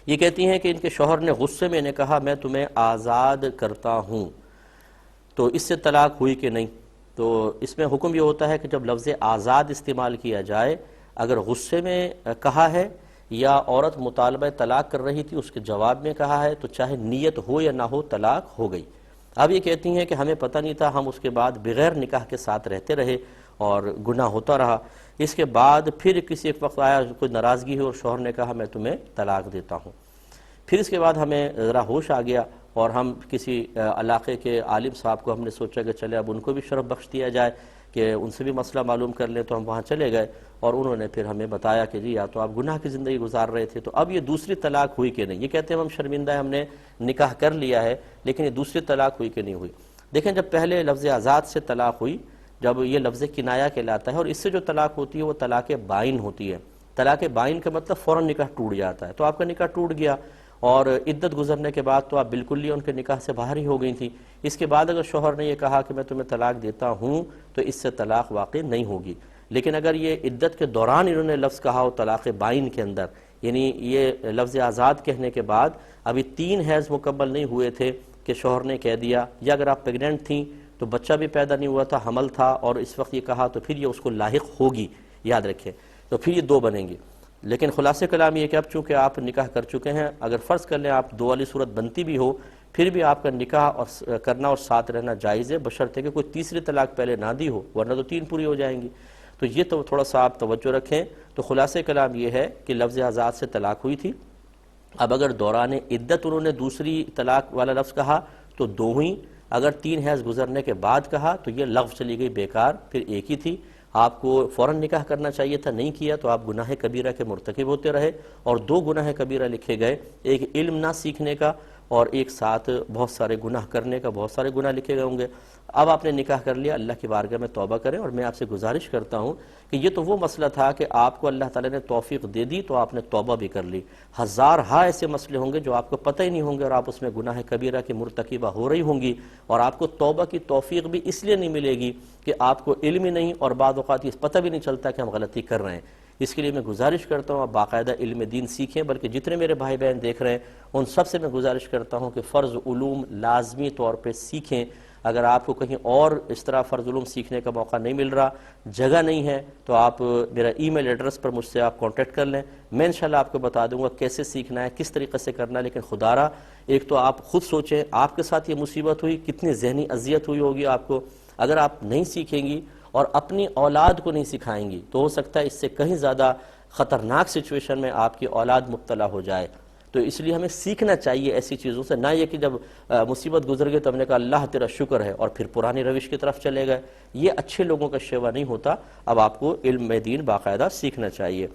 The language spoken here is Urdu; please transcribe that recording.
یہ کہتی ہیں کہ ان کے شوہر نے غصے میں انہیں کہا میں تمہیں آزاد کرتا ہوں، تو اس سے طلاق ہوئی کہ نہیں؟ تو اس میں حکم یہ ہوتا ہے کہ جب لفظ آزاد استعمال کیا جائے، اگر غصے میں کہا ہے یا عورت مطالبہ طلاق کر رہی تھی اس کے جواب میں کہا ہے، تو چاہے نیت ہو یا نہ ہو طلاق ہو گئی۔ اب یہ کہتی ہیں کہ ہمیں پتہ نہیں تھا، ہم اس کے بعد بغیر نکاح کے ساتھ رہتے رہے اور گناہ ہوتا رہا۔ اس کے بعد پھر کسی ایک وقت آیا، کوئی ناراضگی ہوئی اور شوہر نے کہا میں تمہیں طلاق دیتا ہوں۔ پھر اس کے بعد ہمیں ذرا ہوش آ گیا اور ہم کسی علاقے کے عالم صاحب کو ہم نے سوچا کہ چلے اب ان کو بھی شرف بخش دیا جائے کہ ان سے بھی مسئلہ معلوم کر لیں، تو ہم وہاں چلے گئے اور انہوں نے پھر ہمیں بتایا کہ جی یا تو آپ گناہ کی زندگی گزار رہے تھے، تو اب یہ دوسری طلاق ہوئی کہ نہیں؟ یہ کہتے ہیں ہم شرمندہ ہیں، ہم نے نکاح کر لیا ہے لیکن یہ دوسری طلاق ہوئی کہ نہیں ہوئی؟ دیکھیں، جب پہلے لفظ آزاد سے طلاق ہوئی، جب یہ لفظ کنایہ کہلاتا ہے، اور اس سے جو طلاق ہوتی ہے وہ طلاق بائن ہوتی ہے۔ طلاق بائن کا مطلب فوراً نکاح ٹوٹ جاتا ہے، تو آپ کا نکاح ٹوٹ گیا اور عدت گزرنے کے بعد تو آپ بالکل ہی ان کے نکاح سے باہر ہی ہو گئی تھی۔ اس کے بعد اگر شوہر نے یہ کہا کہ میں تمہیں طلاق دیتا ہوں تو اس سے طلاق واقع نہیں ہوگی، لیکن اگر یہ عدت کے دوران انہوں نے لفظ کہا ہو طلاق بائن کے اندر، یعنی یہ لفظ آزاد کہنے کے بعد ابھی 3 حیض مکمل نہیں ہوئے تھے کہ شوہر نے کہہ دیا، یا اگر آپ پیگننٹ تھیں تو بچہ بھی پیدا نہیں ہوا تھا، حمل تھا اور اس وقت یہ کہا، تو پھر یہ اس کو لاحق ہوگی، یاد رکھیں، تو پھر یہ 2 بنیں گی۔ لیکن خلاصہ کلام یہ کہ اب چونکہ آپ نکاح کر چکے ہیں، اگر فرض کر لیں آپ 2 والی صورت بنتی بھی ہو، پھر بھی آپ کا نکاح اور کرنا اور ساتھ رہنا جائز ہے، بشرطے کہ کوئی تیسری طلاق پہلے نہ دی ہو، ورنہ تو 3 پوری ہو جائیں گی۔ تو یہ تو تھوڑا سا آپ توجہ رکھیں۔ تو خلاصہ کلام یہ ہے کہ لفظ آزاد سے طلاق ہوئی تھی، اب اگر دوران عدت انہوں نے دوسری طلاق والا لفظ کہا تو 2 ہوئیں، اگر 3 حیض گزرنے کے بعد کہا تو یہ لغو چلی گئی، بیکار، پھر ایک ہی تھی۔ آپ کو فوراً نکاح کرنا چاہیے تھا، نہیں کیا تو آپ گناہ کبیرہ کے مرتکب ہوتے رہے، اور 2 گناہ کبیرہ لکھے گئے، ایک علم نہ سیکھنے کا اور ایک ساتھ بہت سارے گناہ کرنے کا، بہت سارے گناہ لکھے گئے ہوں گے۔ اب آپ نے نکاح کر لیا، اللہ کی بارگاہ میں توبہ کریں، اور میں آپ سے گزارش کرتا ہوں کہ یہ تو وہ مسئلہ تھا کہ آپ کو اللہ تعالیٰ نے توفیق دے دی تو آپ نے توبہ بھی کر لی۔ ہزارہا ایسے مسئلے ہوں گے جو آپ کو پتہ ہی نہیں ہوں گے اور آپ اس میں گناہ کبیرہ کی مرتکبہ ہو رہی ہوں گی، اور آپ کو توبہ کی توفیق بھی اس لیے نہیں ملے گی کہ آپ کو علم ہی نہیں، اور بعض اوقات یہ پتہ بھی نہیں چلتا کہ ہم غلطی کر رہے ہیں۔ اس کے لیے میں گزارش کرتا ہوں آپ باقاعدہ علم دین سیکھیں، بلکہ جتنے میرے بھائی بہن دیکھ رہے ہیں ان سب سے میں گزارش کرتا ہوں کہ فرض علوم لازمی طور پہ سیکھیں۔ اگر آپ کو کہیں اور اس طرح فرض علوم سیکھنے کا موقع نہیں مل رہا، جگہ نہیں ہے، تو آپ میرا ای میل ایڈریس پر مجھ سے آپ کانٹیکٹ کر لیں، میں انشاءاللہ آپ کو بتا دوں گا کیسے سیکھنا ہے، کس طریقے سے کرنا ہے۔ لیکن خدا را ایک تو آپ خود سوچیں، آپ کے ساتھ یہ مصیبت ہوئی، کتنی ذہنی اذیت ہوئی ہوگی آپ کو۔ اگر آپ نہیں سیکھیں گی اور اپنی اولاد کو نہیں سکھائیں گی تو ہو سکتا ہے اس سے کہیں زیادہ خطرناک سچویشن میں آپ کی اولاد مبتلا ہو جائے۔ تو اس لیے ہمیں سیکھنا چاہیے ایسی چیزوں سے، نہ یہ کہ جب مصیبت گزر گئی تو ہم نے کہا اللہ تیرا شکر ہے اور پھر پرانی روش کی طرف چلے گئے۔ یہ اچھے لوگوں کا شیوا نہیں ہوتا۔ اب آپ کو علم دین باقاعدہ سیکھنا چاہیے۔